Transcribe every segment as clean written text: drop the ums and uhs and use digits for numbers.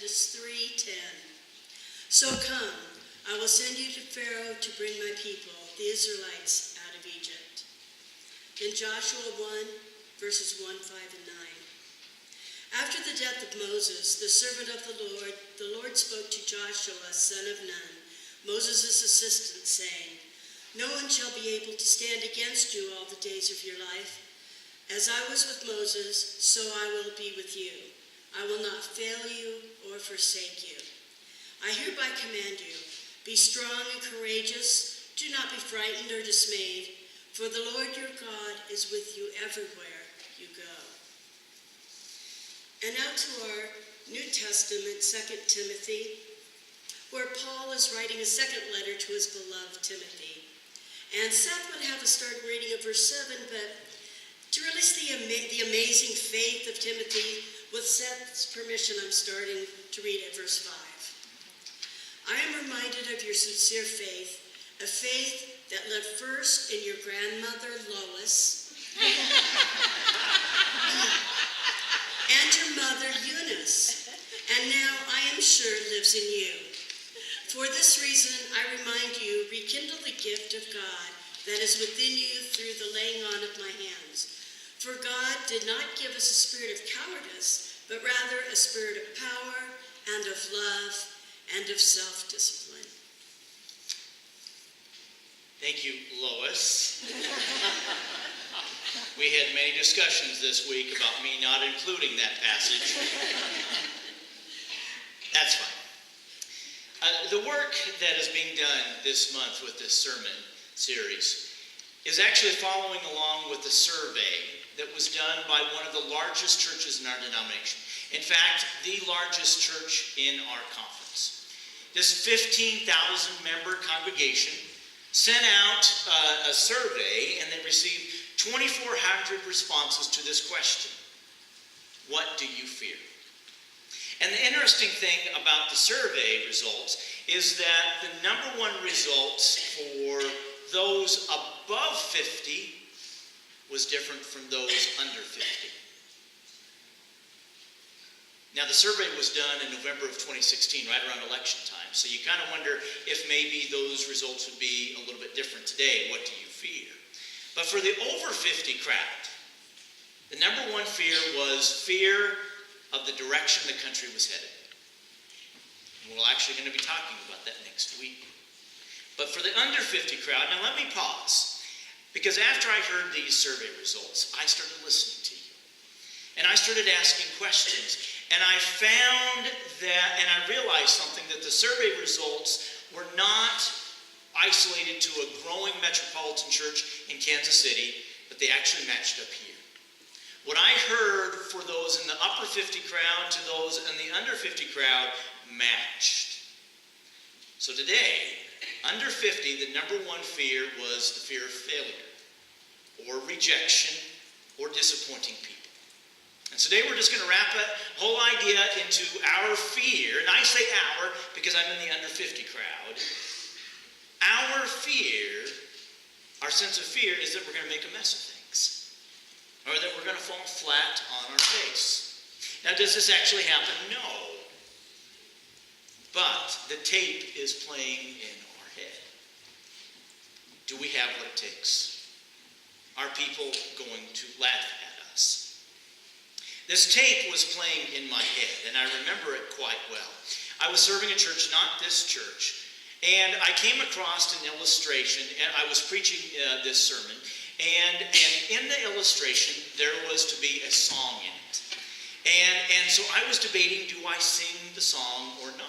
Exodus 3:10. So come, I will send you to Pharaoh to bring my people, the Israelites, out of Egypt. In Joshua 1, verses 1, 5, and 9. After the death of Moses, the servant of the Lord spoke to Joshua, son of Nun, Moses' assistant, saying, No one shall be able to stand against you all the days of your life. As I was with Moses, so I will be with you. I will not fail you or forsake you. I hereby command you, be strong and courageous. Do not be frightened or dismayed, for the Lord your God is with you everywhere you go. And now to our New Testament, 2 Timothy, where Paul is writing a second letter to his beloved Timothy. And Seth would have us start reading at verse 7, but to release the amazing faith of Timothy, with Seth's permission, I'm starting to read at verse 5. I am reminded of your sincere faith, a faith that lived first in your grandmother Lois and your mother Eunice, and now I am sure lives in you. For this reason, I remind you, rekindle the gift of God that is within you through the laying on of my hands. For God did not give us a spirit of cowardice, but rather a spirit of power and of love and of self-discipline. Thank you, Lois. We had many discussions this week about me not including that passage. That's fine. The work that is being done this month with this sermon series is actually following along with the survey that was done by one of the largest churches in our denomination. In fact, the largest church in our conference. This 15,000 member congregation sent out a survey, and they received 2,400 responses to this question: what do you fear? And the interesting thing about the survey results is that the number one results for those above 50 was different from those under 50. Now, the survey was done in November of 2016, right around election time. So you kind of wonder if maybe those results would be a little bit different today. What do you fear? But for the over 50 crowd, the number one fear was fear of the direction the country was headed. And we're actually going to be talking about that next week. But for the under 50 crowd, now let me pause. Because after I heard these survey results, I started listening to you. And I started asking questions. And I found that, and I realized something, that the survey results were not isolated to a growing metropolitan church in Kansas City, but they actually matched up here. What I heard for those in the upper 50 crowd to those in the under 50 crowd matched. So today, under 50, the number one fear was the fear of failure, or rejection, or disappointing people. And today we're just going to wrap that whole idea into our fear. And I say our because I'm in the under 50 crowd. Our fear, our sense of fear, is that we're going to make a mess of things. Or that we're going to fall flat on our face. Now, does this actually happen? No. But the tape is playing in our head. Do we have what it takes? Are people going to laugh at us? This tape was playing in my head, and I remember it quite well. I was serving a church, not this church, and I came across an illustration, and I was preaching this sermon, and in the illustration, there was to be a song in it. And so I was debating, do I sing the song or not?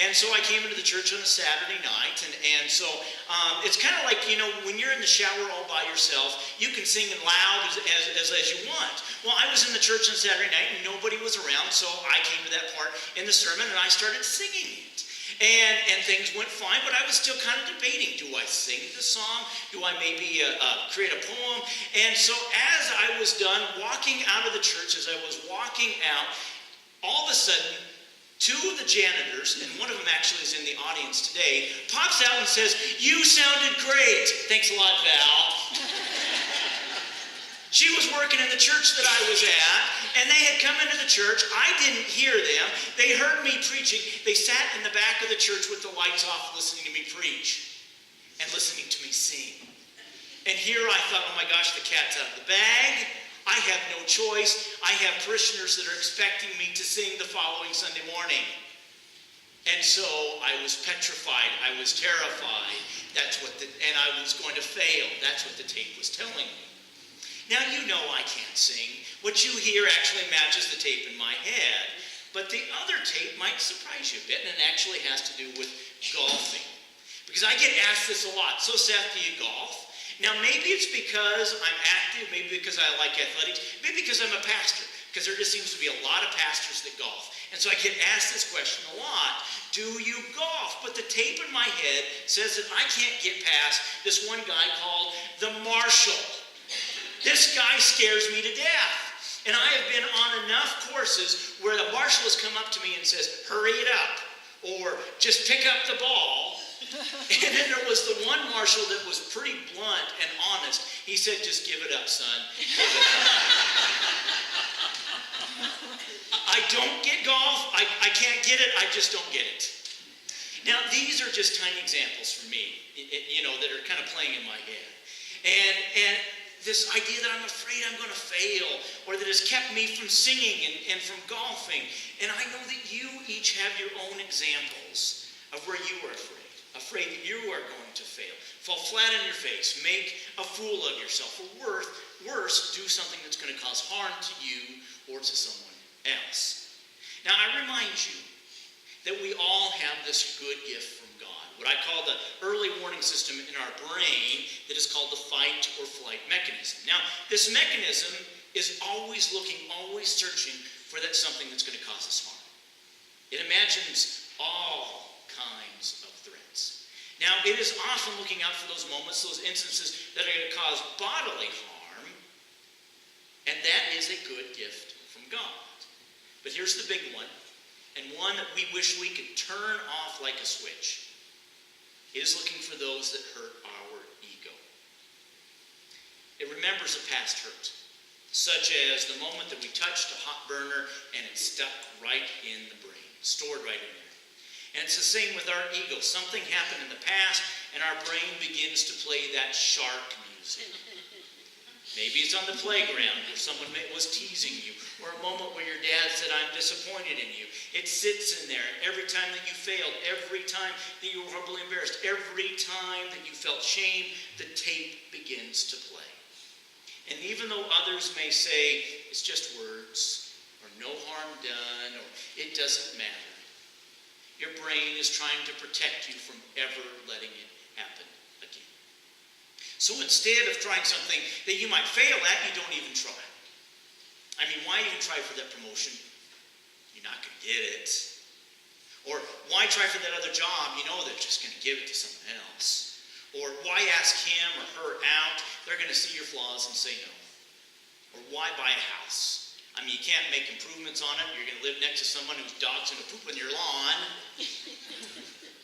And so I came into the church on a Saturday night, and so it's kind of like, you know, when you're in the shower all by yourself, you can sing as loud as you want. Well, I was in the church on Saturday night, and nobody was around, so I came to that part in the sermon, and I started singing it. And things went fine, but I was still kind of debating, do I sing the song? Do I maybe create a poem? And so as I was done walking out of the church, as I was walking out, all of a sudden, two of the janitors, and one of them actually is in the audience today, pops out and says, "You sounded great." Thanks a lot, Val. She was working in the church that I was at, and they had come into the church. I didn't hear them. They heard me preaching. They sat in the back of the church with the lights off, listening to me preach and listening to me sing. And here I thought, oh my gosh, the cat's out of the bag. I have no choice. I have parishioners that are expecting me to sing the following Sunday morning. And so I was petrified. I was terrified. And I was going to fail. That's what the tape was telling me. Now, you know I can't sing. What you hear actually matches the tape in my head. But the other tape might surprise you a bit, and it actually has to do with golfing. Because I get asked this a lot. So, Seth, do you golf? Now, maybe it's because I'm active, maybe because I like athletics, maybe because I'm a pastor, because there just seems to be a lot of pastors that golf. And so I get asked this question a lot, do you golf? But the tape in my head says that I can't get past this one guy called the Marshal. This guy scares me to death. And I have been on enough courses where the marshal has come up to me and says, hurry it up, or just pick up the ball. And then there was the one marshal that was pretty blunt and honest. He said, just give it up, son. Give it up. I don't get golf. I can't get it. I just don't get it. Now, these are just tiny examples for me, that are kind of playing in my head. And this idea that I'm afraid I'm going to fail, or that has kept me from singing and from golfing. And I know that you each have your own examples of where you are afraid that you are going to fail, fall flat on your face, make a fool of yourself, or worse, do something that's going to cause harm to you or to someone else. Now, I remind you that we all have this good gift from God, what I call the early warning system in our brain that is called the fight or flight mechanism. Now, this mechanism is always looking, always searching for that something that's going to cause us harm. It imagines all kinds of threats. Now, it is often looking out for those moments, those instances that are going to cause bodily harm, and that is a good gift from God. But here's the big one, and one that we wish we could turn off like a switch. It is looking for those that hurt our ego. It remembers a past hurt, such as the moment that we touched a hot burner and it stuck right in the brain, stored right in there. And it's the same with our ego. Something happened in the past and our brain begins to play that shark music. Maybe it's on the playground where someone was teasing you, or a moment where your dad said, I'm disappointed in you. It sits in there. Every time that you failed, every time that you were horribly embarrassed, every time that you felt shame, the tape begins to play. And even though others may say, it's just words, or no harm done, or it doesn't matter, your brain is trying to protect you from ever letting it happen again. So instead of trying something that you might fail at, you don't even try. I mean, why even try for that promotion? You're not going to get it. Or why try for that other job? You know they're just going to give it to someone else. Or why ask him or her out? They're going to see your flaws and say no. Or why buy a house? I mean, you can't make improvements on it. You're going to live next to someone whose dog's going to poop on your lawn.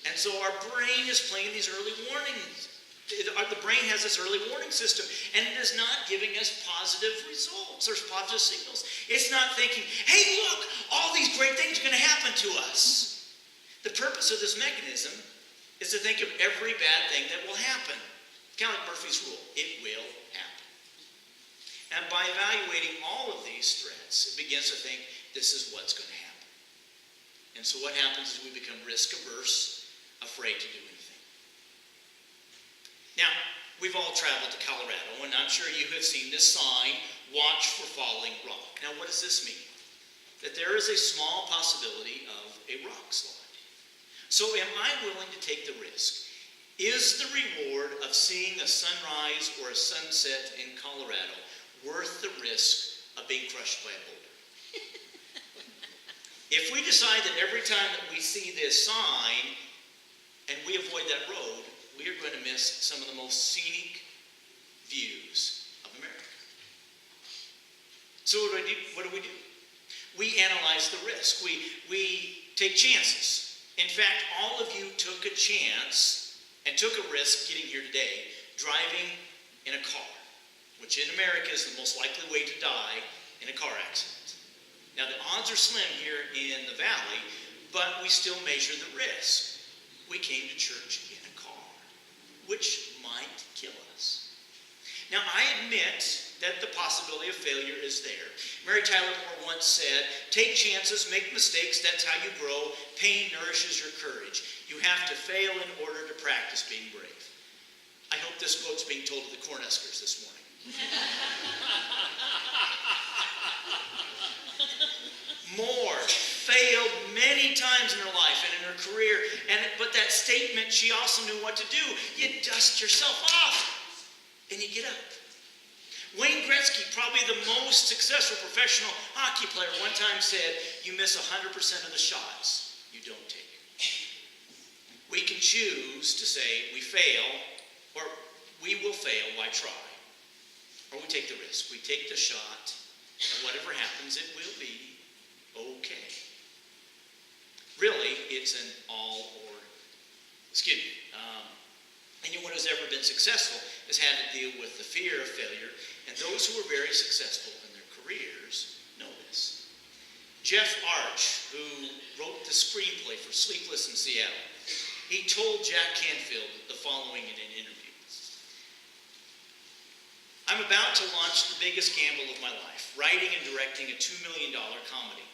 And so our brain is playing these early warnings. The brain has this early warning system, and it is not giving us positive results or positive signals. It's not thinking, hey, look, all these great things are going to happen to us. The purpose of this mechanism is to think of every bad thing that will happen. Kind of like Murphy's rule. It will happen. And by evaluating all of these threats, it begins to think, this is what's going to happen. And so what happens is we become risk-averse, afraid to do anything. Now, we've all traveled to Colorado, and I'm sure you have seen this sign, watch for falling rock. Now, what does this mean? That there is a small possibility of a rock slide. So am I willing to take the risk? Is the reward of seeing a sunrise or a sunset in Colorado worth the risk of being crushed by a boulder? If we decide that every time that we see this sign and we avoid that road, we are going to miss some of the most scenic views of America. So what do we do? We analyze the risk. We take chances. In fact, all of you took a chance and took a risk getting here today, driving in a car. which in America is the most likely way to die in a car accident. Now, the odds are slim here in the valley, but we still measure the risk. We came to church in a car, which might kill us. Now, I admit that the possibility of failure is there. Mary Tyler Moore once said, "Take chances, make mistakes, that's how you grow. Pain nourishes your courage. You have to fail in order to practice being brave." I hope this quote's being told to the Cornhuskers this morning. Moore failed many times in her life and in her career, but that statement, she also knew what to do. You dust yourself off and you get up. Wayne Gretzky, probably the most successful professional hockey player, one time said, "You miss 100% of the shots you don't take." We can choose to say we fail, or we will fail, why try? Or we take the risk, we take the shot, and whatever happens, it will be okay. Really, it's an anyone who's ever been successful has had to deal with the fear of failure, and those who are very successful in their careers know this. Jeff Arch, who wrote the screenplay for Sleepless in Seattle, he told Jack Canfield the following in an interview. "I'm about to launch the biggest gamble of my life, writing and directing a $2 million comedy,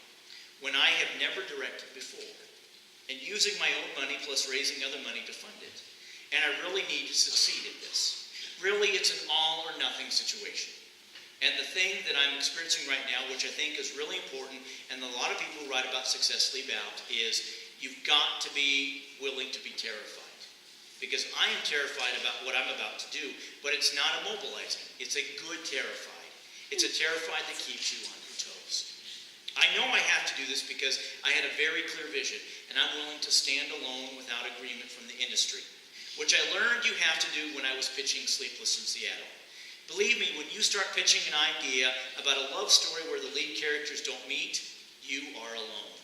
when I have never directed before, and using my own money plus raising other money to fund it. And I really need to succeed at this. Really, it's an all or nothing situation. And the thing that I'm experiencing right now, which I think is really important, and a lot of people who write about successfully about, is you've got to be willing to be terrified. Because I am terrified about what I'm about to do, but it's not immobilizing. It's a good terrified. It's a terrified that keeps you on your toes. I know I have to do this because I had a very clear vision, and I'm willing to stand alone without agreement from the industry, which I learned you have to do when I was pitching Sleepless in Seattle. Believe me, when you start pitching an idea about a love story where the lead characters don't meet, you are alone.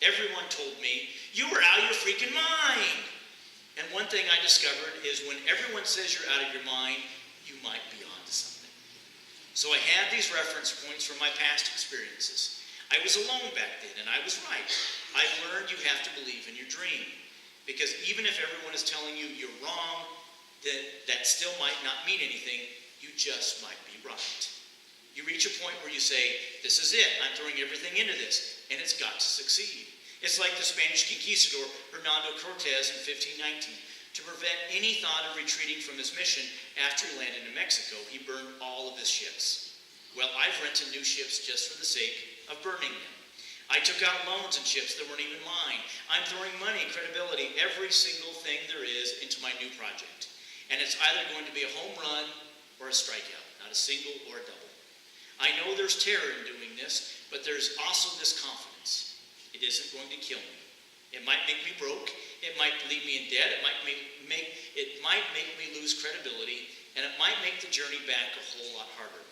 Everyone told me, you were out of your freaking mind. And one thing I discovered is when everyone says you're out of your mind, you might be onto something. So I had these reference points from my past experiences. I was alone back then, and I was right. I've learned you have to believe in your dream. Because even if everyone is telling you you're wrong, then that still might not mean anything. You just might be right. You reach a point where you say, this is it. I'm throwing everything into this, and it's got to succeed. It's like the Spanish conquistador Hernando Cortez in 1519. To prevent any thought of retreating from his mission after he landed in Mexico, he burned all of his ships. Well, I've rented new ships just for the sake of burning them. I took out loans and ships that weren't even mine. I'm throwing money, credibility, every single thing there is into my new project. And it's either going to be a home run or a strikeout, not a single or a double. I know there's terror in doing this, but there's also this confidence. It isn't going to kill me. It might make me broke. It might leave me in debt. It might make me lose credibility, and it might make the journey back a whole lot harder.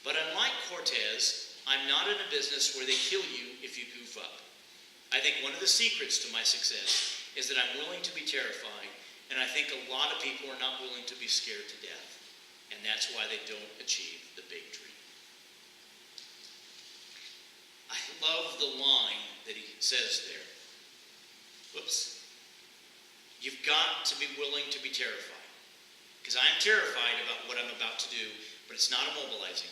But unlike Cortez, I'm not in a business where they kill you if you goof up. I think one of the secrets to my success is that I'm willing to be terrified, and I think a lot of people are not willing to be scared to death, and that's why they don't achieve the big dream. I love the line that he says there. Whoops. You've got to be willing to be terrified, because I'm terrified about what I'm about to do, but it's not immobilizing.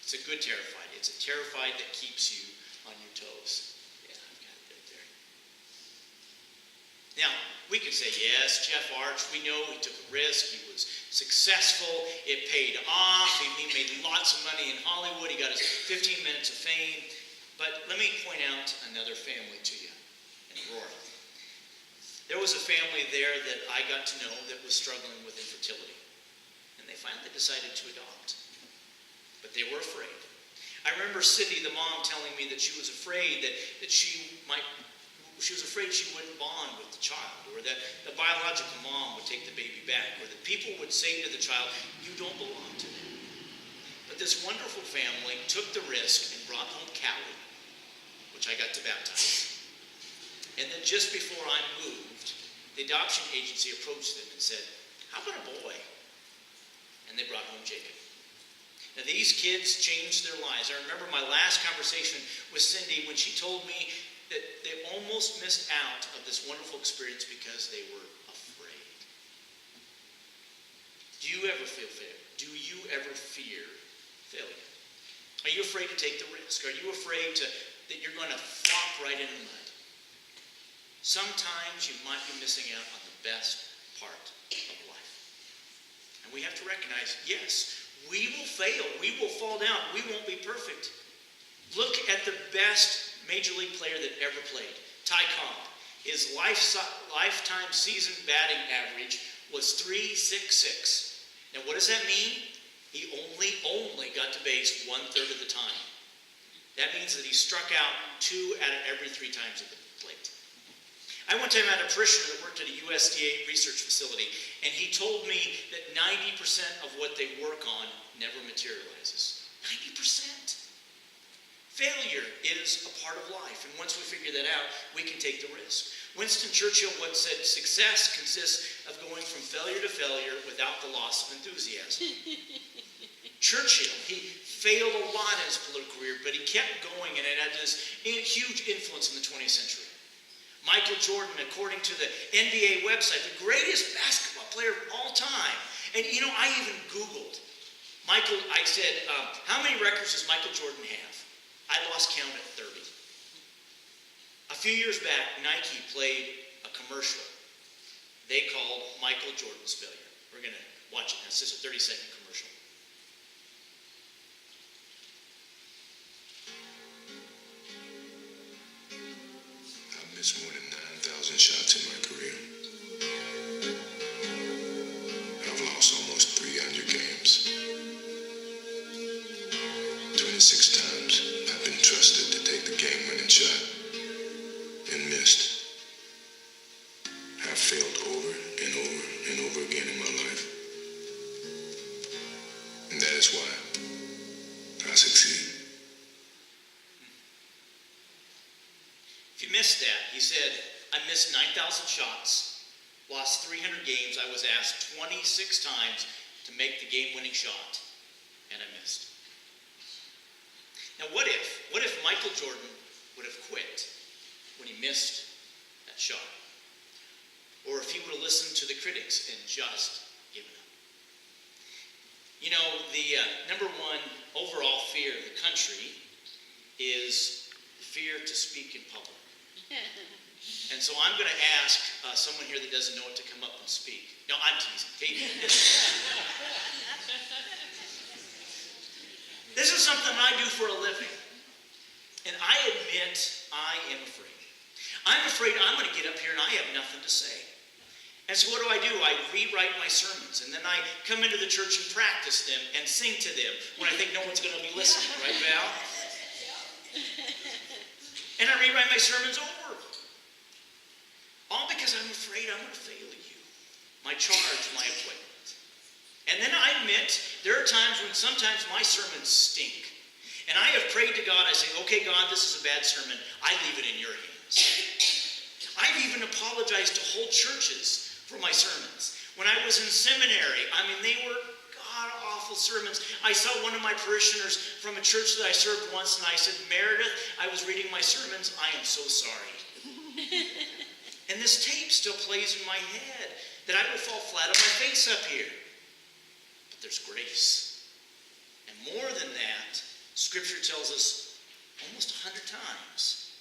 It's a good terrified. It's a terrified that keeps you on your toes. Yeah, I've got it right there. Now, we could say, yes, Jeff Arch, we know he took a risk. He was successful. It paid off. He made lots of money in Hollywood. He got his 15 minutes of fame. But let me point out another family to you in Aurora. There was a family there that I got to know that was struggling with infertility. And they finally decided to adopt. But they were afraid. I remember Cindy, the mom, telling me that she was afraid that she was afraid she wouldn't bond with the child, or that the biological mom would take the baby back, or that people would say to the child, you don't belong to them. But this wonderful family took the risk and brought home Callie, which I got to baptize. And then just before I moved, the adoption agency approached them and said, how about a boy? And they brought home Jacob. Now, these kids changed their lives. I remember my last conversation with Cindy when she told me that they almost missed out of this wonderful experience because they were afraid. Do you ever feel failure? Do you ever fear failure? Are you afraid to take the risk? Are you afraid that you're going to flop right in the mud? Sometimes you might be missing out on the best part of life. And we have to recognize, yes, we will fail. We will fall down. We won't be perfect. Look at the best Major League player that ever played, Ty Cobb. His lifetime season batting average was .366. Now, what does that mean? He only got to base 1/3 of the time. That means that he struck out 2 out of every 3 times at the plate. I one time had a parishioner that worked at a USDA research facility, and he told me that 90% of what they work on never materializes. 90%. Failure is a part of life, and once we figure that out, we can take the risk. Winston Churchill once said, success consists of going from failure to failure without the loss of enthusiasm. Churchill, he failed a lot in his political career, but he kept going, and it had this huge influence in the 20th century. Michael Jordan, according to the NBA website, the greatest basketball player of all time. And you know, I even Googled. I said, how many records does Michael Jordan have? I lost count at 30. A few years back, Nike played a commercial they called Michael Jordan's failure. We're going to watch it now. It's just a 30-second commercial. I've missed more than 9,000 shots in my career. I've lost almost 300 games. 26 times I've been trusted to take the game-winning shot and missed. I've failed over and over and over again in my life. And that is why I succeed. If you missed that, he said, I missed 9,000 shots, lost 300 games. I was asked 26 times to make the game-winning shot, and I missed. Now, what if Michael Jordan would have quit when he missed that shot? Or if he would have listened to the critics and just given up? You know, the number one overall fear of the country is the fear to speak in public. And so I'm going to ask someone here that doesn't know it to come up and speak. No, I'm teasing. Okay? This is something I do for a living. And I admit I am afraid. I'm afraid I'm going to get up here and I have nothing to say. And so what do? I rewrite my sermons, and then I come into the church and practice them and sing to them when I think no one's going to be listening, right, Val? And I rewrite my sermons over. All because I'm afraid I'm going to fail you. My charge, my appointment. And then I admit there are times when sometimes my sermons stink. And I have prayed to God. I say, okay, God, this is a bad sermon. I leave it in your hands. I've even apologized to whole churches for my sermons. When I was in seminary, they were god-awful sermons. I saw one of my parishioners from a church that I served once, and I said, Meredith, I was reading my sermons. I am so sorry. And this tape still plays in my head that I will fall flat on my face up here. But there's grace. And more than that, Scripture tells us almost 100 times,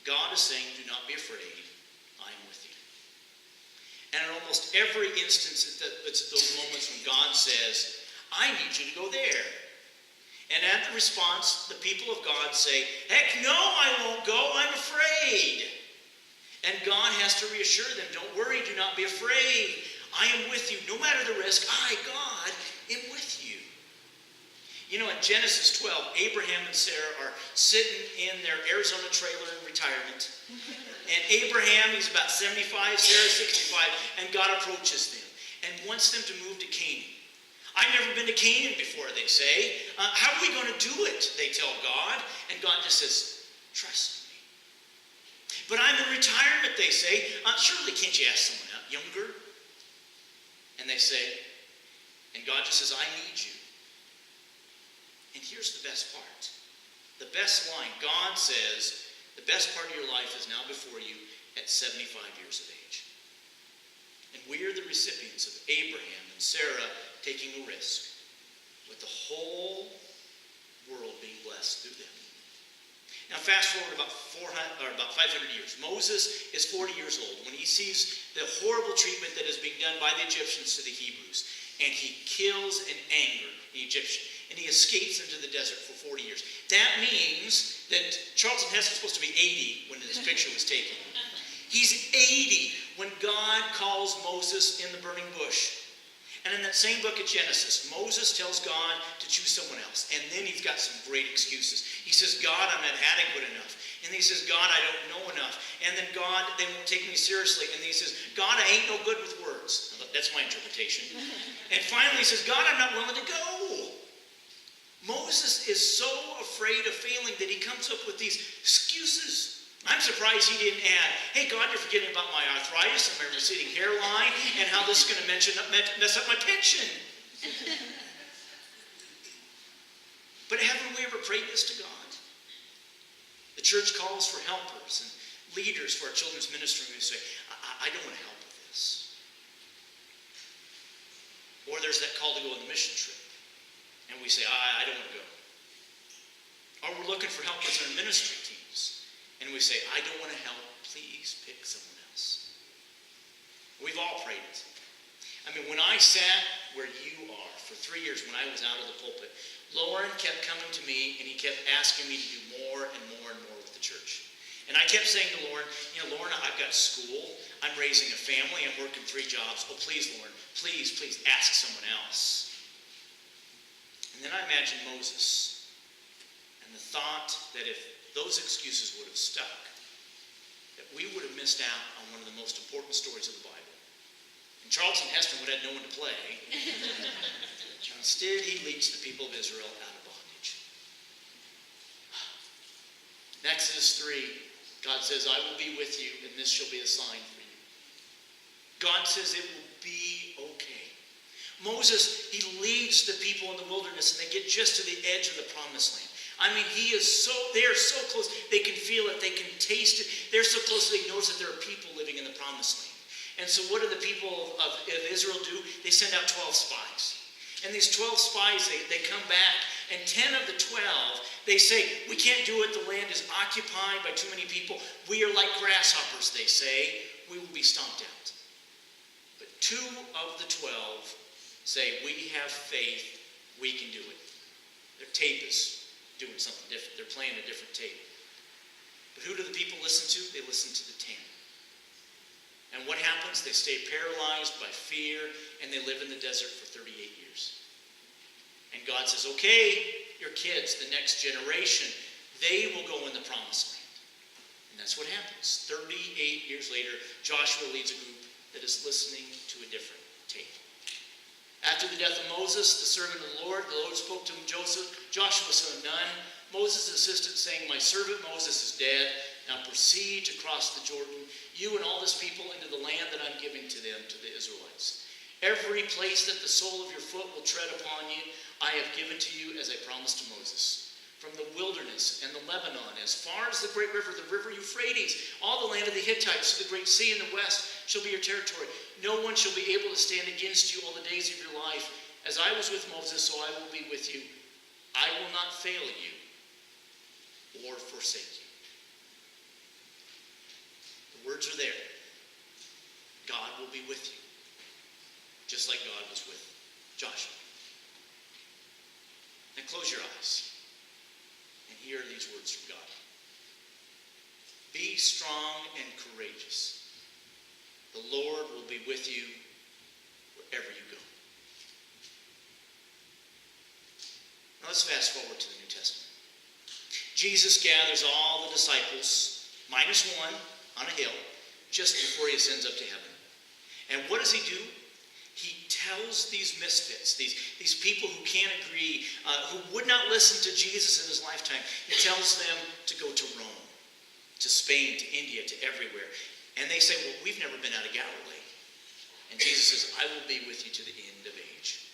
God is saying, do not be afraid. I am with you. And in almost every instance, it's those moments when God says, I need you to go there. And at the response, the people of God say, heck no, I won't go. I'm afraid. And God has to reassure them, don't worry, do not be afraid. I am with you. No matter the risk, I, God, am with you. You know, in Genesis 12, Abraham and Sarah are sitting in their Arizona trailer in retirement. And Abraham, he's about 75, Sarah 65, and God approaches them and wants them to move to Canaan. I've never been to Canaan before, they say. How are we going to do it, they tell God. And God just says, trust me. But I'm in retirement, they say. Surely can't you ask someone out younger? And they say, and God just says, I need you. And here's the best part. The best line. God says, the best part of your life is now before you at 75 years of age. And we are the recipients of Abraham and Sarah taking a risk, with the whole world being blessed through them. Now fast forward about 500 years. Moses is 40 years old when he sees the horrible treatment that is being done by the Egyptians to the Hebrews. And he kills in anger the Egyptian. And he escapes into the desert for 40 years. That means that Charlton Heston's supposed to be 80 when this picture was taken. He's 80 when God calls Moses in the burning bush. And in that same book of Genesis, Moses tells God to choose someone else. And then he's got some great excuses. He says, God, I'm not adequate enough. And then he says, God, I don't know enough. And then God, they won't take me seriously. And then he says, God, I ain't no good with words. That's my interpretation. And finally he says, God, I'm not willing to go. Moses is so afraid of failing that he comes up with these excuses. I'm surprised he didn't add, hey, God, you're forgetting about my arthritis and my receding hairline and how this is going to mess up my pension. But haven't we ever prayed this to God? The church calls for helpers and leaders for our children's ministry. We say, I don't want to help with this. Or there's that call to go on the mission trip. And we say, I don't want to go. Or we're looking for helpers in our ministry teams. And we say, I don't want to help. Please pick someone else. We've all prayed it. I mean, when I sat where you are for 3 years when I was out of the pulpit, Lauren kept coming to me and he kept asking me to do more and more and more with the church. And I kept saying to Lauren, Lauren, I've got school. I'm raising a family. I'm working 3 jobs. Oh, please, Lauren, please ask someone else. And then I imagined Moses and the thought that if those excuses would have stuck, that we would have missed out on one of the most important stories of the Bible. And Charlton Heston would have had no one to play. Instead, he leads the people of Israel out of bondage. In Exodus 3, God says, I will be with you, and this shall be a sign for you. God says it will be okay. Moses, he leads the people in the wilderness, and they get just to the edge of the promised land. I mean, they are so close, they can feel it, they can taste it. They're so close they notice that there are people living in the promised land. And so what do the people of Israel do? They send out 12 spies. And these 12 spies, they come back, and 10 of the 12, they say, we can't do it, the land is occupied by too many people. We are like grasshoppers, they say. We will be stomped out. But 2 of the 12 say, we have faith, we can do it. Their tape is doing something different. They're playing a different tape. But who do the people listen to? They listen to the 10. And what happens? They stay paralyzed by fear, and they live in the desert for 38 years. And God says, okay, your kids, the next generation, they will go in the promised land. And that's what happens. 38 years later, Joshua leads a group that is listening to a different tape. After the death of Moses, the servant of the Lord spoke to Joshua son of Nun, Moses' assistant, saying, my servant Moses is dead. Now proceed to cross the Jordan, you and all this people, into the land that I'm giving to them, to the Israelites. Every place that the sole of your foot will tread upon you, I have given to you as I promised to Moses. From the wilderness and the Lebanon, as far as the great river, the river Euphrates, all the land of the Hittites, the great sea in the west shall be your territory. No one shall be able to stand against you all the days of your life. As I was with Moses, so I will be with you. I will not fail you or forsake you. The words are there. God will be with you, just like God was with Joshua. Now close your eyes and hear these words from God. Be strong and courageous. The Lord will be with you wherever you go. Now let's fast forward to the New Testament. Jesus gathers all the disciples, minus one, on a hill, just before he ascends up to heaven. And what does he do? He tells these misfits, these people who can't agree, who would not listen to Jesus in his lifetime, he tells them to go to Rome, to Spain, to India, to everywhere. And they say, well, we've never been out of Galilee. And Jesus says, I will be with you to the end of age.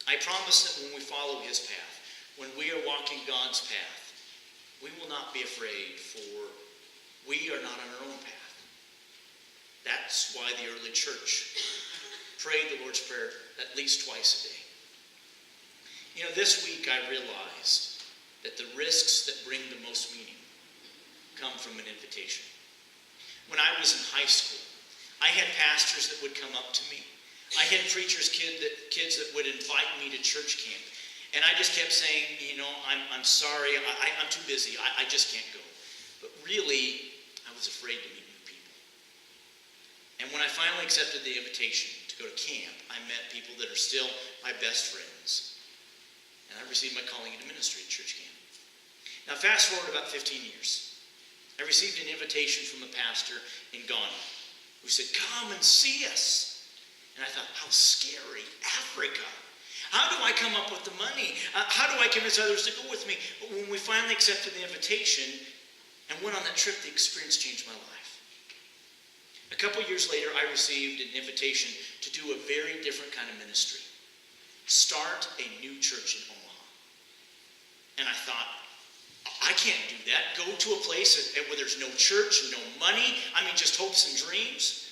I promise that when we follow his path, when we are walking God's path, we will not be afraid, for we are not on our own path. That's why the early church prayed the Lord's Prayer at least twice a day. You know, this week I realized that the risks that bring the most meaning come from an invitation. When I was in high school, I had pastors that would come up to me. I had preachers' kids that would invite me to church camp. And I just kept saying, you know, I'm sorry, I'm too busy, I just can't go. But really, I was afraid to meet new people. And when I finally accepted the invitation to go to camp, I met people that are still my best friends. And I received my calling into ministry at church camp. Now fast forward about 15 years. I received an invitation from a pastor in Ghana who said, come and see us. And I thought, how scary, Africa. How do I come up with the money? How do I convince others to go with me? But when we finally accepted the invitation and went on that trip, the experience changed my life. A couple years later, I received an invitation to do a very different kind of ministry. Start a new church in Omaha. And I thought, I can't do that. Go to a place where there's no church, no money. I mean, just hopes and dreams.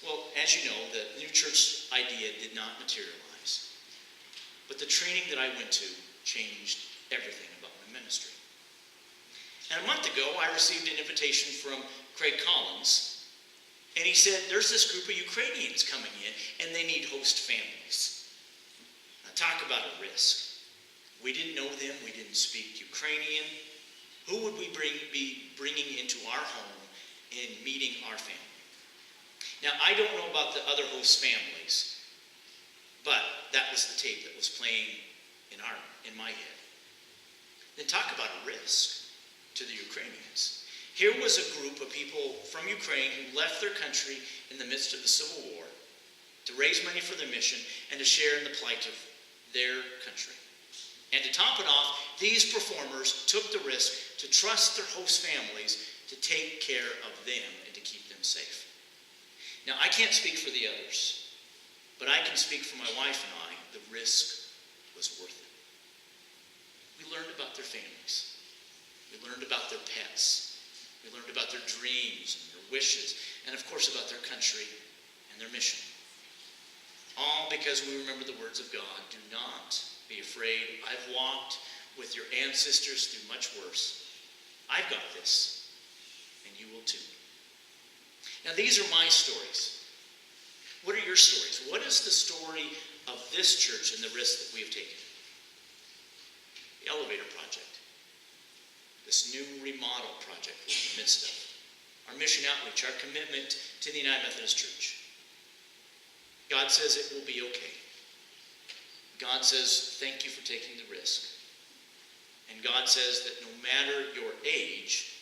Well, as you know, the new church idea did not materialize. But the training that I went to changed everything about my ministry. And a month ago, I received an invitation from Craig Collins. And he said, there's this group of Ukrainians coming in, and they need host families. Now, talk about a risk. We didn't know them. We didn't speak Ukrainian. Who would we be bringing into our home and meeting our family? Now, I don't know about the other host families, but that was the tape that was playing in my head. Then talk about a risk to the Ukrainians. Here was a group of people from Ukraine who left their country in the midst of the Civil War to raise money for their mission and to share in the plight of their country. And to top it off, these performers took the risk to trust their host families to take care of them and to keep them safe. Now, I can't speak for the others, but I can speak for my wife and I. The risk was worth it. We learned about their families. We learned about their pets. We learned about their dreams and their wishes, and of course about their country and their mission. All because we remember the words of God. Do not be afraid. I've walked with your ancestors through much worse. I've got this, and you will too. Now, these are my stories. What are your stories? What is the story of this church and the risks that we have taken? The elevator project. This new remodel project we're in the midst of. Our mission outreach, our commitment to the United Methodist Church. God says it will be okay. God says, thank you for taking the risk. And God says that no matter your age,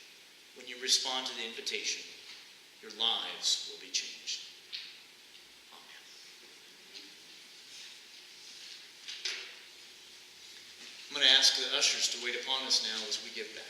when you respond to the invitation, your lives will be changed. Amen. I'm going to ask the ushers to wait upon us now as we give back.